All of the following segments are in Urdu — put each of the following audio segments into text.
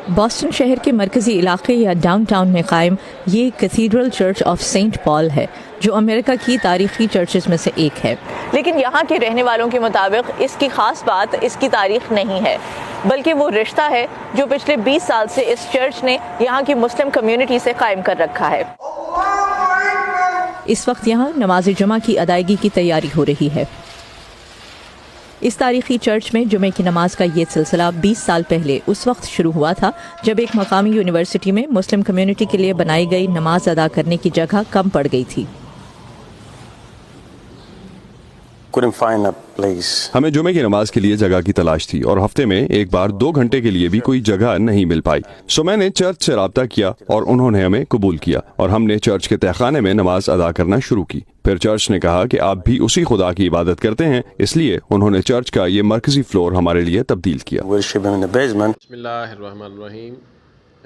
بoston شہر کے مرکزی علاقے یا ڈاؤن ٹاؤن میں قائم یہ کیتھیڈرل چرچ آف سینٹ پال ہے جو امریکہ کی تاریخی چرچز میں سے ایک ہے، لیکن یہاں کے رہنے والوں کے مطابق اس کی خاص بات اس کی تاریخ نہیں ہے، بلکہ وہ رشتہ ہے جو پچھلے 20 سال سے اس چرچ نے یہاں کی مسلم کمیونٹی سے قائم کر رکھا ہے۔ اس وقت یہاں نماز جمعہ کی ادائیگی کی تیاری ہو رہی ہے۔ اس تاریخی چرچ میں جمعے کی نماز کا یہ سلسلہ 20 سال پہلے اس وقت شروع ہوا تھا جب ایک مقامی یونیورسٹی میں مسلم کمیونٹی کے لیے بنائی گئی نماز ادا کرنے کی جگہ کم پڑ گئی تھی۔ ہمیں جمعے کی نماز کے لیے جگہ کی تلاش تھی اور ہفتے میں ایک بار 2 گھنٹے کے لیے بھی کوئی جگہ نہیں مل پائی، سو میں نے چرچ سے رابطہ کیا اور انہوں نے ہمیں قبول کیا اور ہم نے چرچ کے تہخانے میں نماز ادا کرنا شروع کی۔ پھر چرچ نے کہا کہ آپ بھی اسی خدا کی عبادت کرتے ہیں، اس لیے انہوں نے چرچ کا یہ مرکزی فلور ہمارے لیے تبدیل کیا۔ بسم اللہ الرحمن الرحیم۔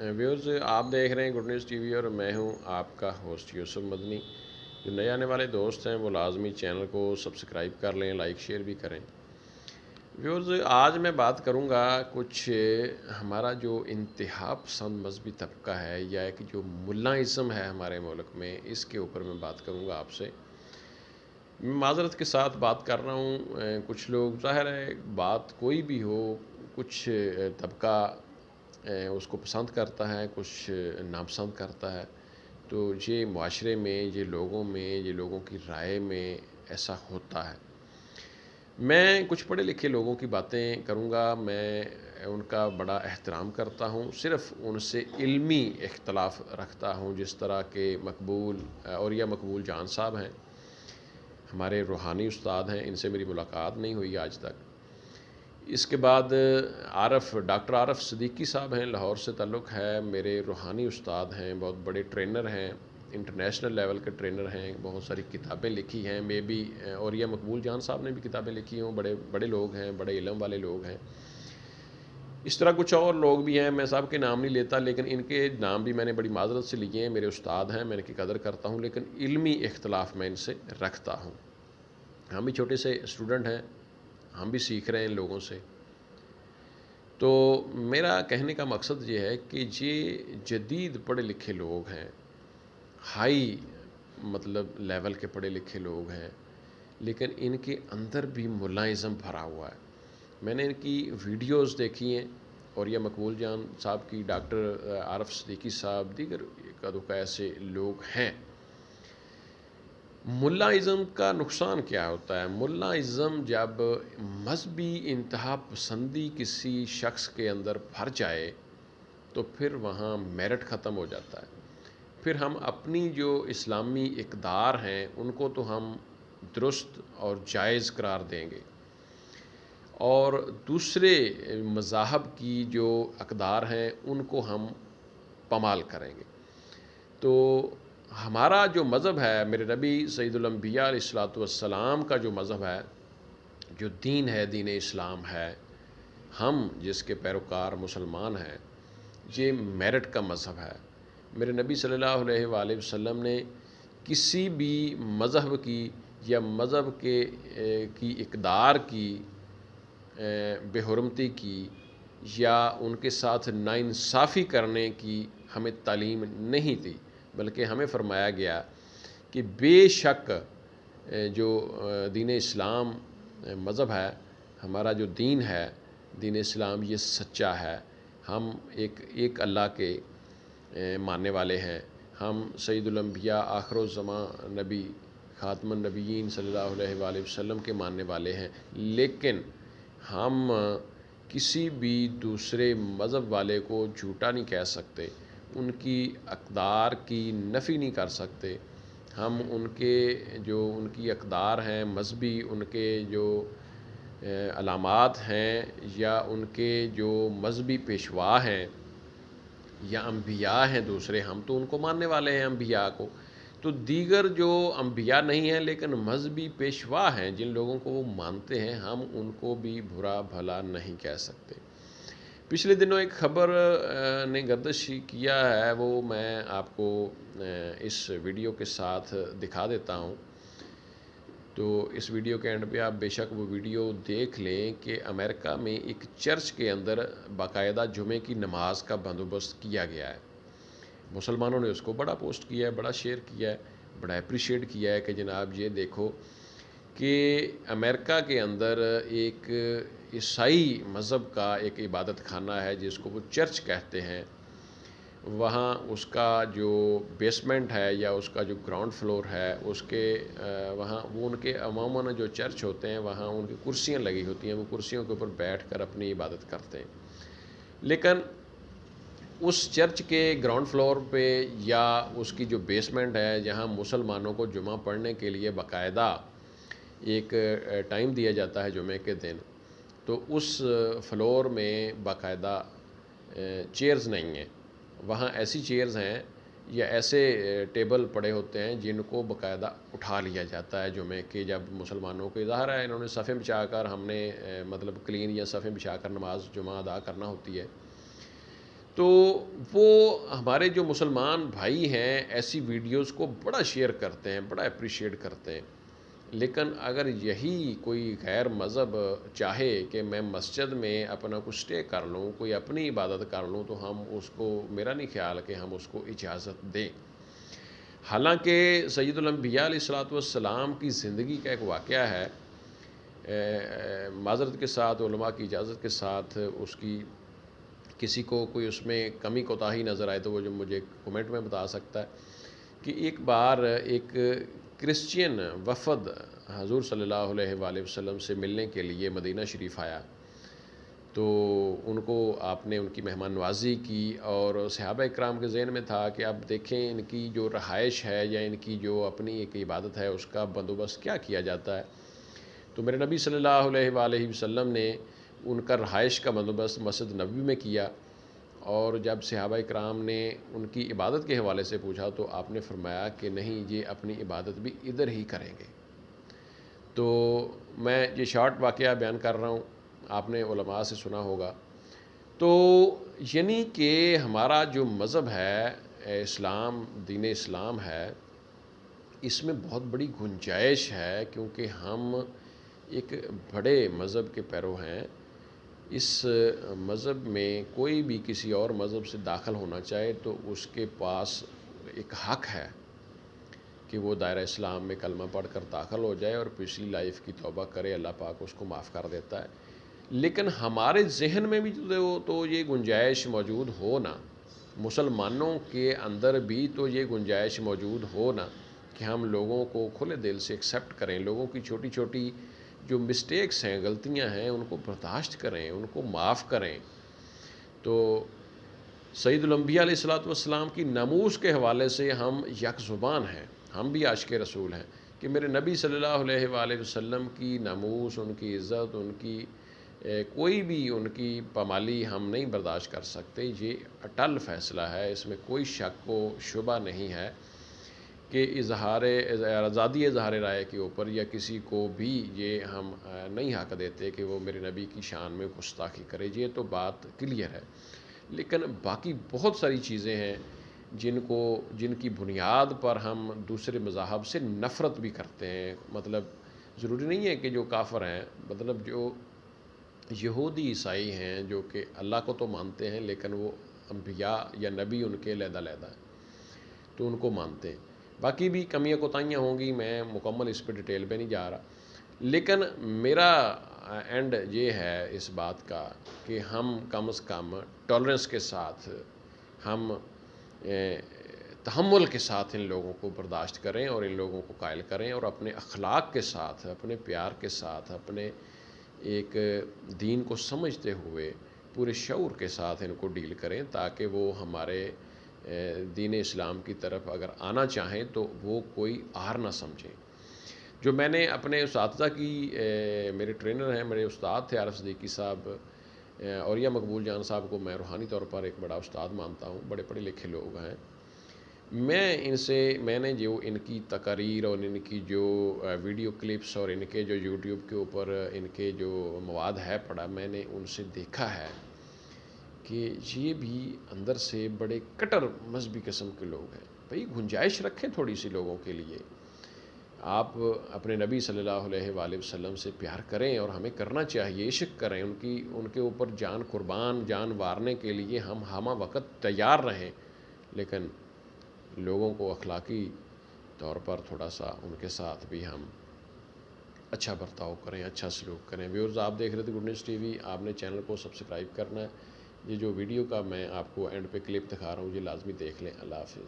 ویورز، آپ دیکھ رہے ہیں گڈ نیوز ٹی وی اور میں ہوں آپ کا ہوسٹ یوسف مدنی۔ جو نئے آنے والے دوست ہیں وہ لازمی چینل کو سبسکرائب کر لیں، لائک شیئر بھی کریں۔ ویورز، آج میں بات کروں گا کچھ ہمارا جو انتہا پسند مذہبی طبقہ ہے یا ایک جو ملاازم ہے ہمارے ملک میں، اس کے اوپر میں بات کروں گا آپ سے۔ میں معذرت کے ساتھ بات کر رہا ہوں، کچھ لوگ ظاہر ہے بات کوئی بھی ہو، کچھ طبقہ اس کو پسند کرتا ہے، کچھ ناپسند کرتا ہے، تو یہ معاشرے میں، یہ لوگوں کی رائے میں ایسا ہوتا ہے۔ میں کچھ پڑھے لکھے لوگوں کی باتیں کروں گا، میں ان کا بڑا احترام کرتا ہوں، صرف ان سے علمی اختلاف رکھتا ہوں، جس طرح کہ مقبول جان صاحب ہیں، ہمارے روحانی استاد ہیں، ان سے میری ملاقات نہیں ہوئی آج تک۔ اس کے بعد ڈاکٹر عارف صدیقی صاحب ہیں، لاہور سے تعلق ہے، میرے روحانی استاد ہیں، بہت بڑے ٹرینر ہیں، انٹرنیشنل لیول کے ٹرینر ہیں، بہت ساری کتابیں لکھی ہیں، اور یہ مقبول جان صاحب نے بھی کتابیں لکھی ہوں، بڑے بڑے لوگ ہیں، بڑے علم والے لوگ ہیں۔ اس طرح کچھ اور لوگ بھی ہیں، میں سب کے نام نہیں لیتا، لیکن ان کے نام بھی میں نے بڑی معذرت سے لیے ہیں، میرے استاد ہیں، میں ان کی قدر کرتا ہوں، لیکن علمی اختلاف میں ان سے رکھتا ہوں۔ ہم بھی چھوٹے سے اسٹوڈنٹ ہیں، ہم بھی سیکھ رہے ہیں ان لوگوں سے۔ تو میرا کہنے کا مقصد یہ ہے کہ یہ جدید پڑھے لکھے لوگ ہیں، ہائی لیول کے پڑھے لکھے لوگ ہیں، لیکن ان کے اندر بھی ملاازم بھرا ہوا ہے۔ میں نے ان کی ویڈیوز دیکھی ہیں، اور یہ مقبول جان صاحب کی، ڈاکٹر عارف صدیقی صاحب، دیگر ایسے لوگ ہیں۔ ملاازم کا نقصان کیا ہوتا ہے؟ ملاازم جب مذہبی انتہا پسندی کسی شخص کے اندر بھر جائے تو پھر وہاں میرٹ ختم ہو جاتا ہے، پھر ہم اپنی جو اسلامی اقدار ہیں ان کو تو ہم درست اور جائز قرار دیں گے، اور دوسرے مذاہب کی جو اقدار ہیں ان کو ہم پامال کریں گے۔ تو ہمارا جو مذہب ہے، میرے نبی سید الانبیاء علیہ الصلوۃ والسلام کا جو مذہب ہے، جو دین ہے، دین اسلام ہے، ہم جس کے پیروکار مسلمان ہیں، یہ میرٹ کا مذہب ہے۔ میرے نبی صلی اللہ علیہ وآلہ وسلم نے کسی بھی مذہب کی یا مذہب کی اقدار کی بے حرمتی کی یا ان کے ساتھ ناانصافی کرنے کی ہمیں تعلیم نہیں دی، بلکہ ہمیں فرمایا گیا کہ بے شک جو دین اسلام مذہب ہے، ہمارا جو دین ہے، دین اسلام، یہ سچا ہے، ہم ایک اللہ کے ماننے والے ہیں، ہم سید الانبیاء، آخر الزماں نبی، خاتم النبیین صلی اللہ علیہ وآلہ وسلم کے ماننے والے ہیں، لیکن ہم کسی بھی دوسرے مذہب والے کو جھوٹا نہیں کہہ سکتے، ان کی اقدار کی نفی نہیں کر سکتے۔ ہم ان کی اقدار ہیں مذہبی، ان کے جو علامات ہیں یا ان کے جو مذہبی پیشوا ہیں یا انبیاء ہیں دوسرے، ہم تو ان کو ماننے والے ہیں، انبیاء کو۔ تو دیگر جو انبیاء نہیں ہیں لیکن مذہبی پیشوا ہیں، جن لوگوں کو وہ مانتے ہیں، ہم ان کو بھی برا بھلا نہیں کہہ سکتے۔ پچھلے دنوں ایک خبر نے گردش کیا ہے، وہ میں آپ کو اس ویڈیو کے ساتھ دکھا دیتا ہوں۔ تو اس ویڈیو کے اینڈ پہ آپ بے شک وہ ویڈیو دیکھ لیں کہ امریکہ میں ایک چرچ کے اندر باقاعدہ جمعے کی نماز کا بندوبست کیا گیا ہے. مسلمانوں نے اس کو بڑا پوسٹ کیا ہے, بڑا شیئر کیا ہے, بڑا اپریشیٹ کیا ہے کہ جناب یہ دیکھو کہ امریکہ کے اندر ایک عیسائی مذہب کا ایک عبادت خانہ ہے جس کو وہ چرچ کہتے ہیں, وہاں اس کا جو بیسمنٹ ہے یا اس کا جو گراؤنڈ فلور ہے اس کے وہاں وہ ان کے عموماً جو چرچ ہوتے ہیں وہاں ان کی کرسیاں لگی ہوتی ہیں, وہ کرسیوں کے اوپر بیٹھ کر اپنی عبادت کرتے ہیں. لیکن اس چرچ کے گراؤنڈ فلور پہ یا اس کی جو بیسمنٹ ہے جہاں مسلمانوں کو جمعہ پڑھنے کے لیے باقاعدہ ایک ٹائم دیا جاتا ہے جمعے کے دن, تو اس فلور میں باقاعدہ چیئرز نہیں ہیں. وہاں ایسی چیئرز ہیں یا ایسے ٹیبل پڑے ہوتے ہیں جن کو باقاعدہ اٹھا لیا جاتا ہے جمعے کے, جب مسلمانوں کو ظاہر ہے انہوں نے صفیں بچھا کر ہم نے مطلب کلین یا صفیں بچھا کر نماز جمعہ ادا کرنا ہوتی ہے. تو وہ ہمارے جو مسلمان بھائی ہیں ایسی ویڈیوز کو بڑا شیئر کرتے ہیں, بڑا اپریشیٹ کرتے ہیں. لیکن اگر یہی کوئی غیر مذہب چاہے کہ میں مسجد میں اپنا کچھ اسٹے کر لوں, کوئی اپنی عبادت کر لوں, تو ہم اس کو, میرا نہیں خیال کہ ہم اس کو اجازت دیں. حالانکہ سید الانبیاء علیہ الصلوۃ والسلام کی زندگی کا ایک واقعہ ہے, معذرت کے ساتھ, علماء کی اجازت کے ساتھ, اس کی کسی کو کوئی اس میں کمی کوتاہی نظر آئے تو وہ جو مجھے کومنٹ میں بتا سکتا ہے, کہ ایک بار ایک کرسچین وفد حضور صلی اللہ علیہ وآلہ وسلم سے ملنے کے لیے مدینہ شریف آیا. تو ان کو آپ نے ان کی مہمان نوازی کی, اور صحابہ اکرام کے ذہن میں تھا کہ اب دیکھیں ان کی جو رہائش ہے یا ان کی جو اپنی ایک عبادت ہے اس کا بندوبست کیا کیا جاتا ہے. تو میرے نبی صلی اللہ علیہ وآلہ وسلم نے ان کا رہائش کا بندوبست مسجد نبوی میں کیا, اور جب صحابہ اکرام نے ان کی عبادت کے حوالے سے پوچھا تو آپ نے فرمایا کہ نہیں, یہ اپنی عبادت بھی ادھر ہی کریں گے. تو میں یہ شارٹ واقعہ بیان کر رہا ہوں, آپ نے علماء سے سنا ہوگا. تو یعنی کہ ہمارا جو مذہب ہے اسلام, دین اسلام ہے, اس میں بہت بڑی گنجائش ہے, کیونکہ ہم ایک بڑے مذہب کے پیرو ہیں. اس مذہب میں کوئی بھی کسی اور مذہب سے داخل ہونا چاہے تو اس کے پاس ایک حق ہے کہ وہ دائرہ اسلام میں کلمہ پڑھ کر داخل ہو جائے اور پچھلی لائف کی توبہ کرے, اللہ پاک اس کو معاف کر دیتا ہے. لیکن ہمارے ذہن میں بھی تو یہ گنجائش موجود ہو نا, مسلمانوں کے اندر بھی تو یہ گنجائش موجود ہو نا کہ ہم لوگوں کو کھلے دل سے ایکسیپٹ کریں, لوگوں کی چھوٹی چھوٹی جو مسٹیکس ہیں, غلطیاں ہیں, ان کو برداشت کریں, ان کو معاف کریں. تو سید الانبیاء علیہ الصلوۃ والسلام کی ناموس کے حوالے سے ہم یک زبان ہیں, ہم بھی عاشق رسول ہیں کہ میرے نبی صلی اللہ علیہ وآلہ وسلم کی ناموس, ان کی عزت, ان کی کوئی بھی ان کی پامالی ہم نہیں برداشت کر سکتے. یہ اٹل فیصلہ ہے, اس میں کوئی شک و شبہ نہیں ہے کہ آزادی اظہار رائے کے اوپر یا کسی کو بھی یہ ہم نہیں حق دیتے کہ وہ میرے نبی کی شان میں گستاخی کرے, یہ تو بات کلیئر ہے. لیکن باقی بہت ساری چیزیں ہیں جن کی بنیاد پر ہم دوسرے مذاہب سے نفرت بھی کرتے ہیں. مطلب ضروری نہیں ہے کہ جو کافر ہیں, مطلب جو یہودی عیسائی ہیں جو کہ اللہ کو تو مانتے ہیں لیکن وہ انبیاء یا نبی ان کے علیحدہ علیحدہ ہیں تو ان کو مانتے ہیں. باقی بھی کمیاں کوتاہیاں ہوں گی, میں مکمل اس پہ ڈیٹیل پہ نہیں جا رہا. لیکن میرا اینڈ یہ ہے اس بات کا کہ ہم کم از کم ٹالرنس کے ساتھ, ہم تحمل کے ساتھ ان لوگوں کو برداشت کریں اور ان لوگوں کو قائل کریں, اور اپنے اخلاق کے ساتھ, اپنے پیار کے ساتھ, اپنے ایک دین کو سمجھتے ہوئے پورے شعور کے ساتھ ان کو ڈیل کریں, تاکہ وہ ہمارے دین اسلام کی طرف اگر آنا چاہیں تو وہ کوئی آر نہ سمجھیں. جو میں نے اپنے اساتذہ کی, میرے ٹرینر ہیں, میرے استاد تھے عارف صدیقی صاحب, اور یا مقبول جان صاحب کو میں روحانی طور پر ایک بڑا استاد مانتا ہوں, بڑے پڑھے لکھے لوگ ہیں. میں نے جو ان کی تقاریر اور ان کی جو ویڈیو کلپس اور ان کے جو یوٹیوب کے اوپر ان کے جو مواد ہے پڑھا, میں نے ان سے دیکھا ہے کہ یہ بھی اندر سے بڑے کٹر مذہبی قسم کے لوگ ہیں. بھئی گنجائش رکھیں تھوڑی سی لوگوں کے لیے. آپ اپنے نبی صلی اللہ علیہ وآلہ وسلم سے پیار کریں، اور ہمیں کرنا چاہیے، عشق کریں، ان کے اوپر جان قربان، جان وارنے کے لیے ہم ہمہ وقت تیار رہیں، لیکن لوگوں کو اخلاقی طور پر تھوڑا سا ان کے ساتھ بھی ہم اچھا برتاؤ کریں، اچھا سلوک کریں۔ ویورز، آپ دیکھ رہے تھے گڈ نیوز ٹی وی، آپ نے چینل کو سبسکرائب کرنا ہے۔ یہ جو ویڈیو کا میں آپ کو اینڈ پہ کلپ دکھا رہا ہوں، یہ لازمی دیکھ لیں۔ اللہ حافظ۔